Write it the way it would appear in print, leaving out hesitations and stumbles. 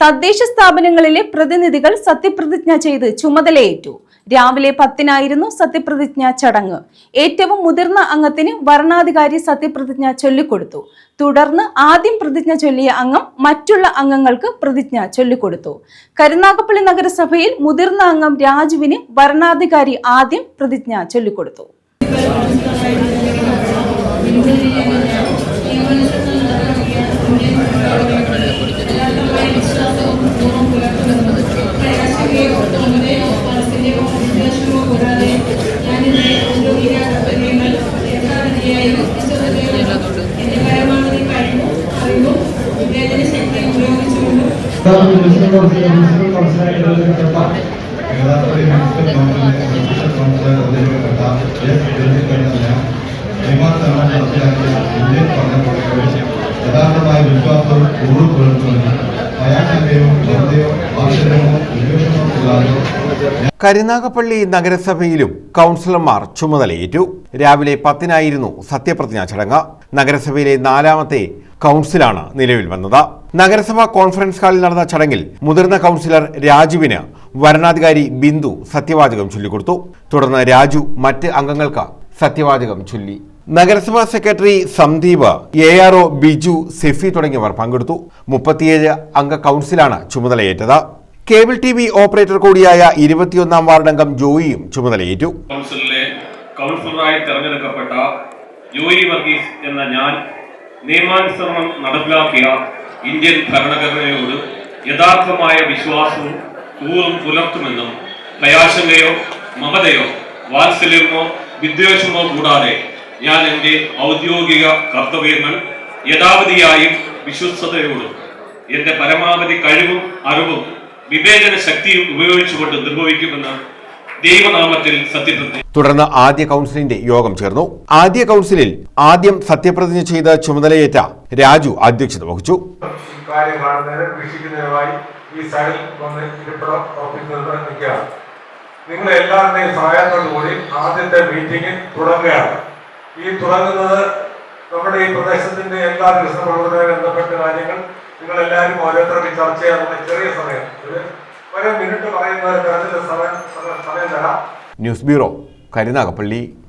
തദ്ദേശ സ്ഥാപനങ്ങളിലെ പ്രതിനിധികൾ സത്യപ്രതിജ്ഞ ചെയ്ത് ചുമതലയേറ്റു. രാവിലെ 10-നായിരുന്നു സത്യപ്രതിജ്ഞാ ചടങ്ങ്. ഏറ്റവും മുതിർന്ന അംഗത്തിന് വരണാധികാരി സത്യപ്രതിജ്ഞ ചൊല്ലിക്കൊടുത്തു. തുടർന്ന് ആദ്യം പ്രതിജ്ഞ ചൊല്ലിയ അംഗം മറ്റുള്ള അംഗങ്ങൾക്ക് പ്രതിജ്ഞ ചൊല്ലിക്കൊടുത്തു. കരുനാഗപ്പള്ളി നഗരസഭയിൽ മുതിർന്ന അംഗം രാജുവിന് വരണാധികാരി ആദ്യം പ്രതിജ്ഞ ചൊല്ലിക്കൊടുത്തു. യഥാർത്ഥമായ വിശ്വാസവും ഉറപ്പുവരുത്തുമെന്ന് ഭയാശങ്കയോ വെറുതെയോ ആശ്ചര്യമോ ഉദ്ദേശമോ ഇല്ലാതെ കരുനാഗപ്പള്ളി നഗരസഭയിലും കൗൺസിലർമാർ ചുമതലയേറ്റു. രാവിലെ 10-നായിരുന്നു സത്യപ്രതിജ്ഞാ ചടങ്ങ്. നഗരസഭയിലെ 4ാമത്തെ കൗൺസിലാണ് നിലവിൽ വന്നത്. നഗരസഭാ കോൺഫറൻസ് ഹാളിൽ നടന്ന ചടങ്ങിൽ മുതിർന്ന കൗൺസിലർ രാജുവിന് വരണാധികാരി ബിന്ദു സത്യവാചകം ചൊല്ലിക്കൊടുത്തു. തുടർന്ന് രാജു മറ്റ് അംഗങ്ങൾക്ക് സത്യവാചകം ചൊല്ലി. നഗരസഭാ സെക്രട്ടറി സന്ദീപ്, ARO ബിജു, സെഫി തുടങ്ങിയവർ പങ്കെടുത്തു. 37 അംഗ കൗൺസിലാണ് ചുമതലയേറ്റത്. കേബിൾ TV ഓപ്പറേറ്റർ കൂടിയായ 21ാം വാർഡംഗം ജോയിയും ചുമതലയേറ്റു. കൗൺസിലിലെ കൗൺസിലറായി തെരഞ്ഞെടുക്കപ്പെട്ട ജോയി വർഗീസ് എന്ന ഞാൻ നിയമാനുസരണം നടപ്പിലാക്കിയ ഇന്ത്യൻ ഭരണഘടനയോട് യഥാർത്ഥമായ വിശ്വാസവും കൂറും പുലർത്തുമെന്നും ഭയാശങ്കയോ മമതയോ വാത്സല്യമോ വിദ്വേഷമോ കൂടാതെ ഞാൻ എൻ്റെ ഔദ്യോഗിക കർത്തവ്യങ്ങൾ യഥാവധിയായും വിശ്വസ്തയോടും എൻ്റെ പരമാവധി കഴിവും അറിവും വിവേചന ശക്തിയും ഉപയോഗിച്ചുകൊണ്ട് നിർവഹിക്കുമെന്ന് ദൈവനാമത്തിൽ സത്യപ്രതിജ്ഞ. തുടർന്ന് ആദ്യ കൗൺസിലിന്റെ യോഗം ചേർന്നു. ആദ്യ കൗൺസിലിൽ ആദ്യം സത്യപ്രതിജ്ഞ ചെയ്ത് ചുമതലയേറ്റ രാജു അധ്യക്ഷത വഹിച്ചു. നിങ്ങൾ എല്ലാവരുടെയും സഹായത്തോടുകൂടി ആദ്യത്തെ മീറ്റിംഗ് തുടങ്ങുകയാണ്. ഈ തുടങ്ങുന്നത് നമ്മുടെ ഈ പ്രദേശത്തിന്റെ എല്ലാ വികസന പ്രവർത്തനവുമായി ബന്ധപ്പെട്ട കാര്യങ്ങൾ നിങ്ങൾ എല്ലാവരും ഓരോരുത്തർക്കും ചർച്ച ചെയ്യാനുള്ള ചെറിയ സമയം, ഒരു മിനിറ്റ് പറയുന്ന തരത്തിൽ സമയം തരാം. News bureau, Karunagappally.